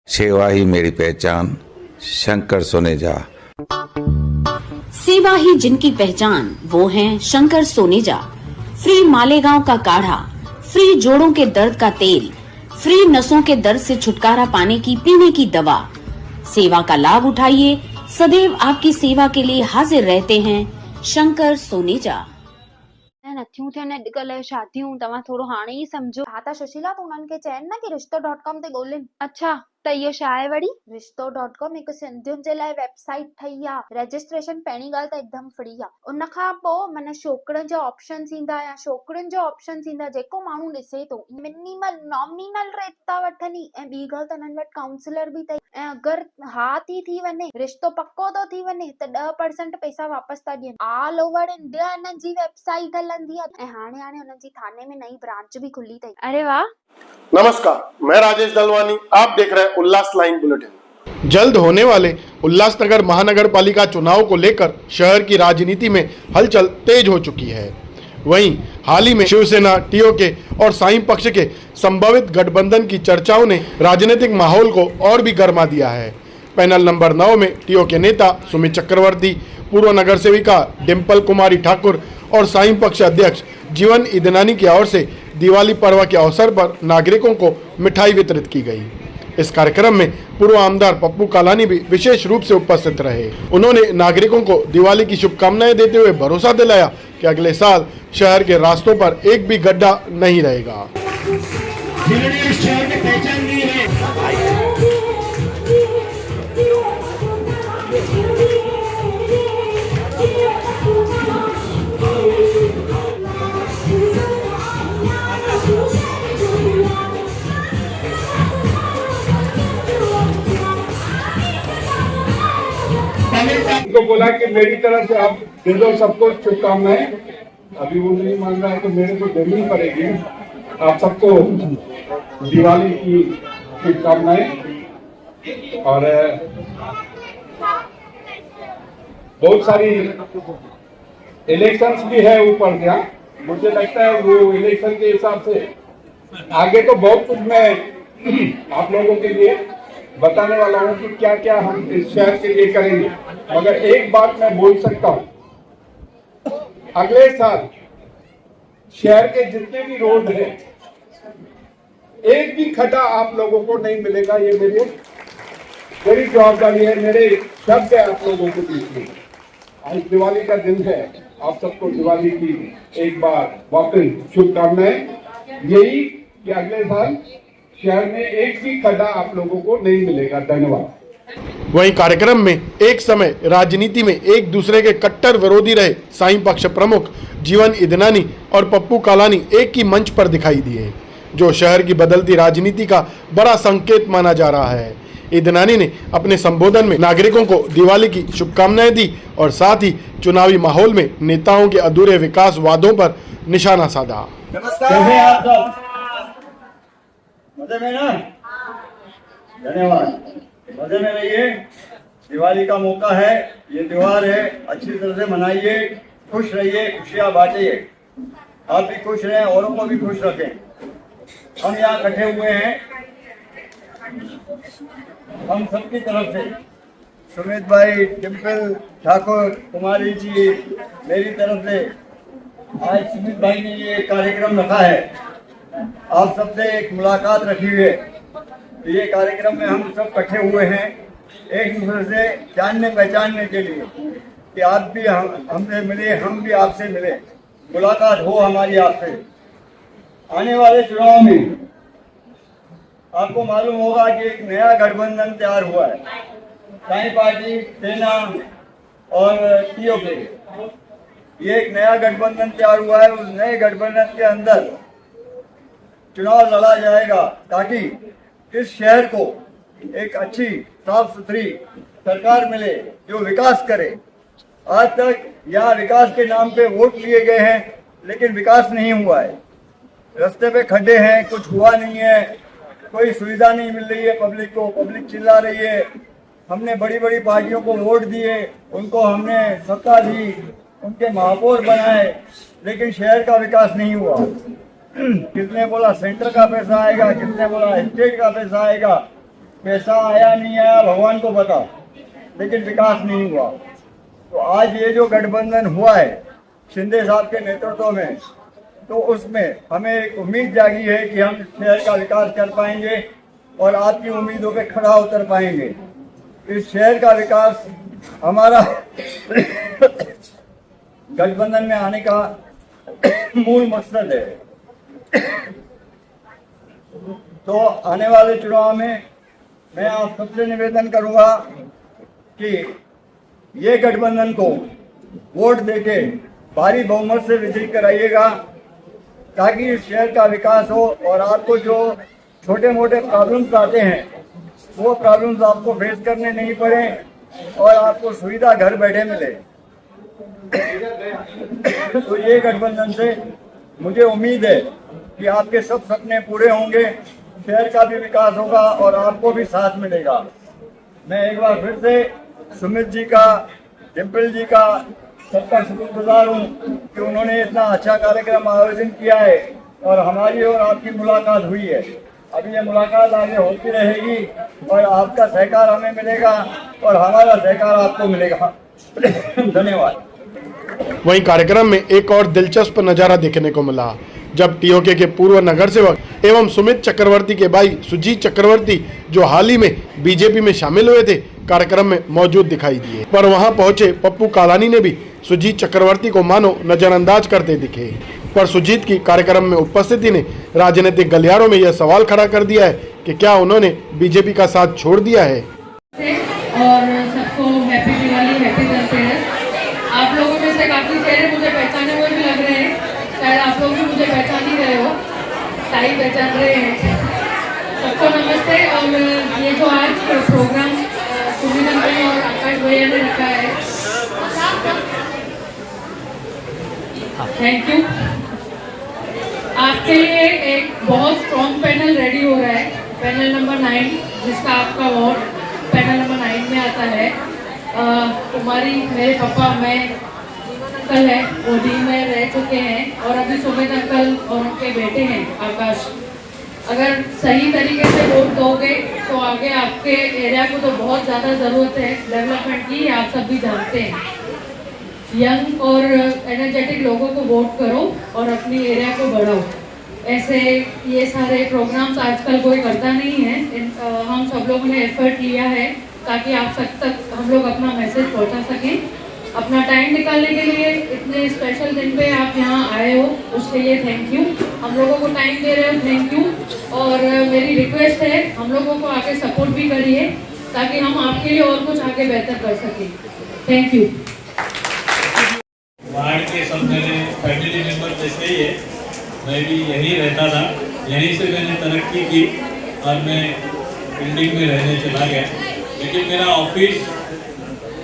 सेवा ही मेरी पहचान, शंकर सोनेजा। सेवा ही जिनकी पहचान, वो हैं शंकर सोनेजा। फ्री मालेगांव का काढ़ा, फ्री जोड़ों के दर्द का तेल, फ्री नसों के दर्द से छुटकारा पाने की पीने की दवा। सेवा का लाभ उठाइए, सदैव आपकी सेवा के लिए हाजिर रहते हैं शंकर सोनेजा। नथियूं थियनि अॼुकल्ह शादियूं तव्हां थोरो हाणे ई सम्झो। हा त सुशीला तूं उन्हनि खे चइनि न कि रिश्तो.com ते ॻोल्हिनि। अच्छा त इहो छा आहे वरी? रिश्तो.com हिकु सिंधियुनि जे लाइ वेबसाइट ठही आहे। रजिस्ट्रेशन पहिरीं ॻाल्हि त हिकदमि फ्री आहे। उन खां पोइ माना छोकिरनि जा ऑप्शन्स ईंदा या छोकिरियुनि जा ऑप्शन्स ईंदा, जेको माण्हू ॾिसे थो। मिनिमल नॉमिनल रेट था वठनि ऐं ॿी ॻाल्हि त हिननि वटि काउंसलर बि अथई। ऐं अगरि हा थी वञे, रिश्तो पको थो थी वञे त 10% पैसा वापसि था ॾियनि। ऑल ओवर इंडिया हिननि जी वेबसाइट हलंदी आहे ऐं हाणे हुननि जी थाने में नई ब्रांच बि खुली अथई। अरे वाह। नमस्कार, मैं राजेश दलवानी, आप देख रहे हैं उल्लास लाइन बुलेटिन। जल्द होने वाले उल्लासनगर महानगर पालिका चुनाव को लेकर शहर की राजनीति में हलचल तेज हो चुकी है। वहीं हाल ही में शिवसेना, टीओके और साईं पक्ष के संभावित गठबंधन की चर्चाओं ने राजनीतिक माहौल को और भी गर्मा दिया है। पैनल नंबर 9 में टीओके नेता सुमित चक्रवर्ती, पूर्व नगर सेविका डिम्पल कुमारी ठाकुर और साईं पक्ष अध्यक्ष जीवन इदनानी की ओर से दिवाली पर्व के अवसर पर नागरिकों को मिठाई वितरित की गई। इस कार्यक्रम में पूर्व आमदार पप्पू कालानी भी विशेष रूप से उपस्थित रहे। उन्होंने नागरिकों को दिवाली की शुभकामनाएं देते हुए भरोसा दिलाया कि अगले साल शहर के रास्तों पर एक भी गड्ढा नहीं रहेगा। तो बोला कि मेरी तरफ से आप दे दो सबको शुभकामनाएं। अभी वो नहीं मान रहा है तो मेरे को देनी पड़ेगी। आप सबको दिवाली की शुभकामनाएं। और बहुत सारी इलेक्शंस भी है ऊपर क्या, मुझे लगता है वो इलेक्शन के हिसाब से आगे तो बहुत कुछ मैं आप लोगों के लिए बताने वाला हूँ कि क्या क्या हम इस शहर के लिए करेंगे। मगर एक बात मैं बोल सकता हूँ, अगले साल शहर के जितने भी रोड हैं, एक भी खड्डा आप लोगों को नहीं मिलेगा। ये मेरी जवाबदारी है, मेरे शब्द है आप लोगों को दीजिए। आज दिवाली का दिन है, आप सबको दिवाली की एक बार वाकई शुभकामनाएं। यही कि अगले साल शहर में एक भी खड्डा आप लोगों को नहीं मिलेगा। धन्यवाद। वहीं कार्यक्रम में एक समय राजनीति में एक दूसरे के कट्टर विरोधी रहे साईं पक्ष प्रमुख जीवन इदनानी और पप्पू कालानी एक ही मंच पर दिखाई दिए, जो शहर की बदलती राजनीति का बड़ा संकेत माना जा रहा है। इदनानी ने अपने संबोधन में नागरिकों को दिवाली की शुभकामनाएं दी और साथ ही चुनावी माहौल में नेताओं के अधूरे विकास वादों पर निशाना साधा। मजे में ना? धन्यवाद। मजे में रहिए। दिवाली का मौका है, ये त्योहार है, अच्छी तरह से मनाइए, खुश रहिए, खुशियाँ बांटिए। आप भी खुश रहें, औरों को भी खुश रखें। हम यहाँ इकट्ठे हुए हैं, हम सबकी तरफ से, सुमित भाई, डिम्पल ठाकुर, कुमारी जी, मेरी तरफ से आज सुमित भाई ने ये कार्यक्रम रखा है। आप सबसे एक मुलाकात रखी हुई है। ये कार्यक्रम में हम सब इकट्ठे हुए हैं एक दूसरे से जानने पहचानने के लिए कि आप भी हमसे मिले, हम भी आपसे मिले, मुलाकात हो हमारी आपसे। आने वाले चुनाव में आपको मालूम होगा कि एक नया गठबंधन तैयार हुआ है, साईं पार्टी, सेना और टीओके। ये एक नया गठबंधन तैयार हुआ है। उस नए गठबंधन के अंदर चुनाव लड़ा जाएगा ताकि इस शहर को एक अच्छी साफ सुथरी सरकार मिले जो विकास करे। आज तक यहाँ विकास के नाम पे वोट लिए गए हैं लेकिन विकास नहीं हुआ है। रास्ते पे खड्डे हैं, कुछ हुआ नहीं है, कोई सुविधा नहीं मिल रही है पब्लिक को। पब्लिक चिल्ला रही है। हमने बड़ी बड़ी पार्टियों को वोट दिए, उनको हमने सत्ता दी, उनके महापौर बनाए, लेकिन शहर का विकास नहीं हुआ। किसने बोला सेंटर का पैसा आएगा, किसने बोला स्टेट का पैसा आएगा। पैसा आया नहीं आया भगवान को पता, लेकिन विकास नहीं हुआ। तो आज ये जो गठबंधन हुआ है शिंदे साहब के नेतृत्व में, तो उसमें हमें एक उम्मीद जागी है कि हम शहर का विकास कर पाएंगे और आपकी उम्मीदों पे खड़ा उतर पाएंगे। इस शहर का विकास हमारा गठबंधन में आने का मूल मकसद है। तो आने वाले चुनाव में मैं आप सबसे निवेदन करूंगा कि ये गठबंधन को वोट देके भारी बहुमत से विजयी कराइएगा, ताकि इस शहर का विकास हो और आपको जो छोटे मोटे प्रॉब्लम्स आते हैं वो प्रॉब्लम्स आपको फेस करने नहीं पड़े और आपको सुविधा घर बैठे मिले। तो ये गठबंधन से मुझे उम्मीद है कि आपके सब सपने पूरे होंगे, शहर का भी विकास होगा और आपको भी साथ मिलेगा। मैं एक बार फिर से सुमित जी का, डिम्पल जी का सबका शुक्रगुजार हूँ कि उन्होंने इतना अच्छा कार्यक्रम आयोजन किया है और हमारी और आपकी मुलाकात हुई है। अभी ये मुलाकात आगे होती रहेगी और आपका सहकार हमें मिलेगा और हमारा सहकार आपको मिलेगा। धन्यवाद। वहीं कार्यक्रम में एक और दिलचस्प नजारा देखने को मिला, जब टीओके के पूर्व नगर सेवक एवं सुमित चक्रवर्ती के भाई सुजीत चक्रवर्ती, जो हाल ही में बीजेपी में शामिल हुए थे, कार्यक्रम में मौजूद दिखाई दिए। पर वहां पहुंचे पप्पू कालानी ने भी सुजीत चक्रवर्ती को मानो नजरअंदाज करते दिखे। पर सुजीत की कार्यक्रम में उपस्थिति ने राजनीतिक गलियारों में यह सवाल खड़ा कर दिया है कि क्या उन्होंने बीजेपी का साथ छोड़ दिया है। और सबको हैप्पी दिवाली, हैप्पी धनतेरस। आप लोगों में से काफी चेहरे मुझे पहचाने हुए भी लग रहे हैं, शायद आप लोग भी मुझे पहचान ही रहे हो, टाई पहचान रहे हैं। सबको नमस्ते। और ये जो आज प्रोग्राम सुमित अंकल और आकाश भैया ने रखा है, थैंक यू। आपके लिए एक बहुत स्ट्रॉन्ग पैनल रेडी हो रहा है, पैनल नंबर 9, जिसका आपका वोट पैनल नंबर 9 में आता है। कुमारी मेरे पापा, मैं, अंकल है वो डी में रह चुके हैं और अभी सुमित अंकल और उनके बेटे हैं आकाश। अगर सही तरीके से वोट दोगे तो आगे आपके एरिया को तो बहुत ज़्यादा ज़रूरत है डेवलपमेंट की, आप सब भी जानते हैं। यंग और एनर्जेटिक लोगों को वोट करो और अपनी एरिया को बढ़ाओ। ऐसे ये सारे प्रोग्राम्स आजकल कोई करता नहीं है। हम सब लोगों ने एफर्ट लिया है ताकि आप तक हम लोग अपना मैसेज पहुंचा सकें। अपना टाइम निकालने के लिए, इतने स्पेशल दिन पे आप यहाँ आए हो, उसके लिए थैंक यू। हम लोगों को टाइम दे रहे हो, थैंक यू। और मेरी रिक्वेस्ट है, हम लोगों को आगे सपोर्ट भी करिए ताकि हम आपके लिए और कुछ आगे बेहतर कर सकें। Thank you. वार्ड के सब मेरे फैमिली मेम्बर जैसे ही है, मैं भी यहीं रहता था, यहीं से मैंने तरक्की की और मैं बिल्डिंग में रहने चला गया। लेकिन मेरा ऑफिस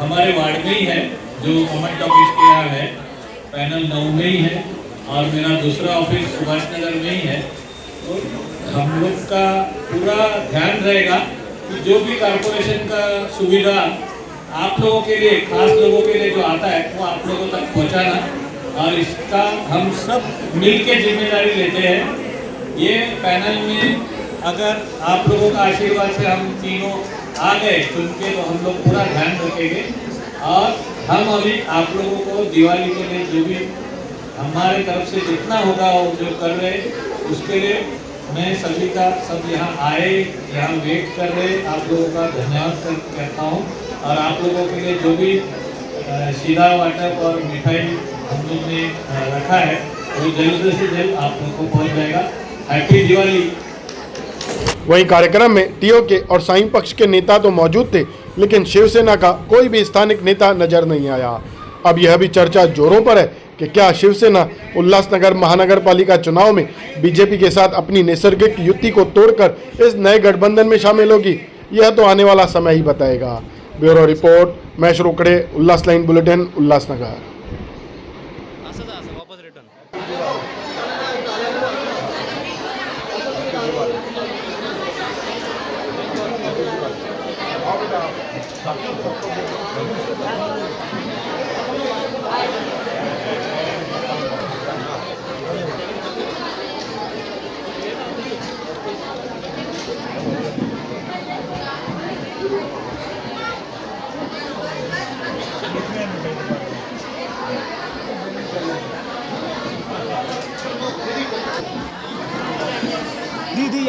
हमारे वार्ड में ही है, जो कमेंट ऑफिस के यहाँ है, पैनल 9 में ही है, और मेरा दूसरा ऑफिस सुभाष नगर में ही है। तो हम लोग का पूरा ध्यान रहेगा कि जो भी कॉर्पोरेशन का सुविधा आप लोगों के लिए, खास लोगों के लिए जो आता है, वो आप लोगों तक पहुंचाना, और इसका हम सब मिल के जिम्मेदारी लेते हैं। ये पैनल में अगर आप लोगों का आशीर्वाद से हम तीनों आ गए चुन के, तो हम लोग पूरा ध्यान रखेंगे। और हम अभी आप लोगों को दिवाली के लिए जो भी हमारे तरफ से जितना होगा वो जो कर रहे, उसके लिए मैं सभी का, सब यहाँ आए, यहाँ वेट कर रहे, आप लोगों का धन्यवाद कहता हूँ। और आप लोगों के लिए जो भी सीधा वाटप और मिठाई हम लोग ने रखा है, वो जल्द से जल्द आप लोग को पहुँच जाएगा। हैप्पी दिवाली। वहीं कार्यक्रम में टीओके और साईं पक्ष के नेता तो मौजूद थे, लेकिन शिवसेना का कोई भी स्थानिक नेता नजर नहीं आया। अब यह भी चर्चा जोरों पर है कि क्या शिवसेना उल्लासनगर महानगर पालिका चुनाव में बीजेपी के साथ अपनी नैसर्गिक युति को तोड़कर इस नए गठबंधन में शामिल होगी। यह तो आने वाला समय ही बताएगा। ब्यूरो रिपोर्ट, महेश रोकड़े, उल्लास लाइन बुलेटिन, उल्लासनगर।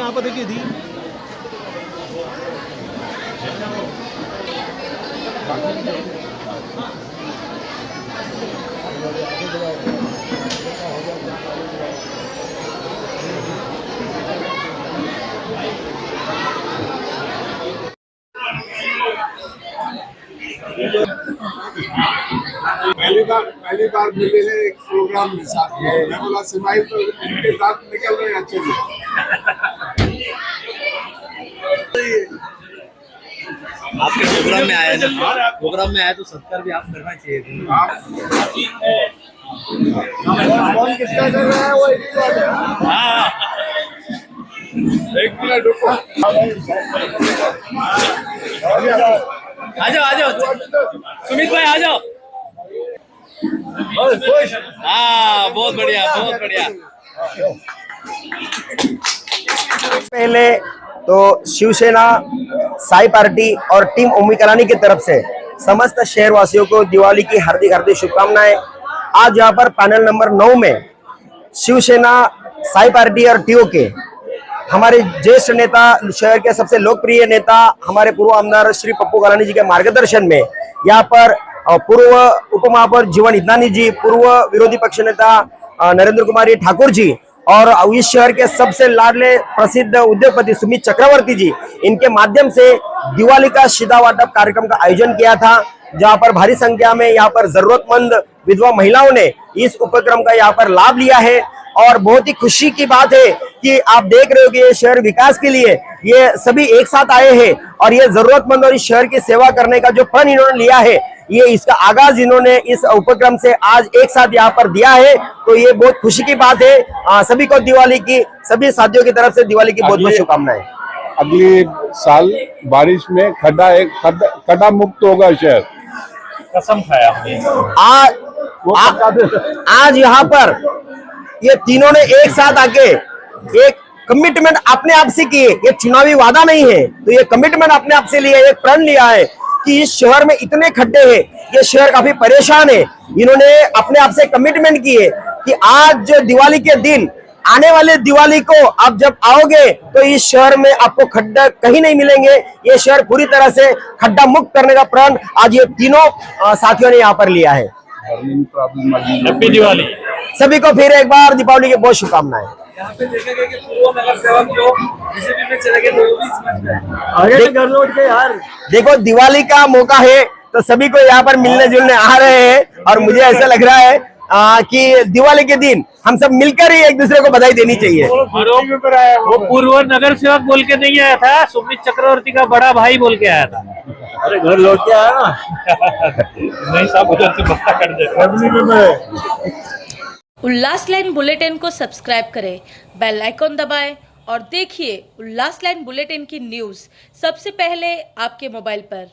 यहाँ पर देखिए दी पहली बार मिले हैं एक प्रोग्राम में साथ में। मैं बोला सिमाइल तो इनके साथ निकल रहे हैं अच्छे से। आपके प्रोग्राम में आया जब प्रोग्राम में आया तो सत्कार भी आप करना चाहिए कौन किसका कर रहा है वो एक मिनट रुको। आ जाओ सुमित भाई आ जाओ। हाँ बहुत बढ़िया बहुत बढ़िया। पहले तो शिवसेना साई पार्टी और टीम ओमी कलानी की तरफ से समस्त शहरवासियों को दिवाली की हार्दिक हार्दिक शुभकामनाएं। आज यहाँ पर पैनल नंबर 9 में शिवसेना साई पार्टी और टीओ के हमारे ज्येष्ठ नेता, शहर के सबसे लोकप्रिय नेता हमारे पूर्व आमदार श्री पप्पू कलानी जी के मार्गदर्शन में यहाँ पर पूर्व उप महापौर जीवन इदनानी जी, पूर्व विरोधी पक्ष नेता नरेंद्र कुमार ठाकुर जी और इस शहर के सबसे लाडले प्रसिद्ध उद्योगपति सुमित चक्रवर्ती जी, इनके माध्यम से दिवाली का शीदा वाटप कार्यक्रम का आयोजन किया था, जहां पर भारी संख्या में यहाँ पर जरूरतमंद विधवा महिलाओं ने इस उपक्रम का यहाँ पर लाभ लिया है। और बहुत ही खुशी की बात है कि आप देख रहे हो कि ये शहर विकास के लिए ये सभी एक साथ आए हैं और ये जरूरतमंद और इस शहर की सेवा करने का जो प्रण इन्होंने लिया है, ये इसका आगाज इन्होंने इस उपक्रम से आज एक साथ यहाँ पर दिया है, तो ये बहुत खुशी की बात है। सभी को दिवाली की, सभी साथियों की तरफ से दिवाली की बहुत बहुत शुभकामनाएं। अगली साल बारिश में खड्डा मुक्त होगा शहर, कसम खाया। आज यहाँ पर ये तीनों ने एक साथ आके एक कमिटमेंट अपने आप से किए। ये चुनावी वादा नहीं है, तो ये कमिटमेंट अपने आप से लिया, एक प्रण लिया है कि इस शहर में इतने खड्डे हैं, ये शहर काफी परेशान है। इन्होंने अपने आप से कमिटमेंट किए कि आज जो दिवाली के दिन, आने वाले दिवाली को आप जब आओगे तो इस शहर में आपको खड्डा कहीं नहीं मिलेंगे। ये शहर पूरी तरह से खड्डा मुक्त करने का प्रण आज ये तीनों साथियों ने यहाँ पर लिया है। हैप्पी दिवाली सभी को फिर एक बार दीपावली की बहुत शुभकामनाएं। यहाँ पे देखा गया कि पूर्व नगर सेवक जो बीजेपी में चले गए तो वो भी समझ गए। यार देखो, दिवाली का मौका है तो सभी को यहाँ पर मिलने जुलने आ रहे हैं और मुझे ऐसा लग रहा है कि दिवाली के दिन हम सब मिलकर ही एक दूसरे को बधाई देनी चाहिए। वो पूर्व नगर सेवक बोल के नहीं आया था, सुमित चक्रवर्ती का बड़ा भाई बोल के आया था। अरे घर लौट के आया ना। नहीं साहब, उधर से बत्ता कर दे। उल्लास लाइन बुलेटिन को सब्सक्राइब करें, बेल आइकॉन दबाएं और देखिए उल्लास लाइन बुलेटिन की न्यूज़ सबसे पहले आपके मोबाइल पर।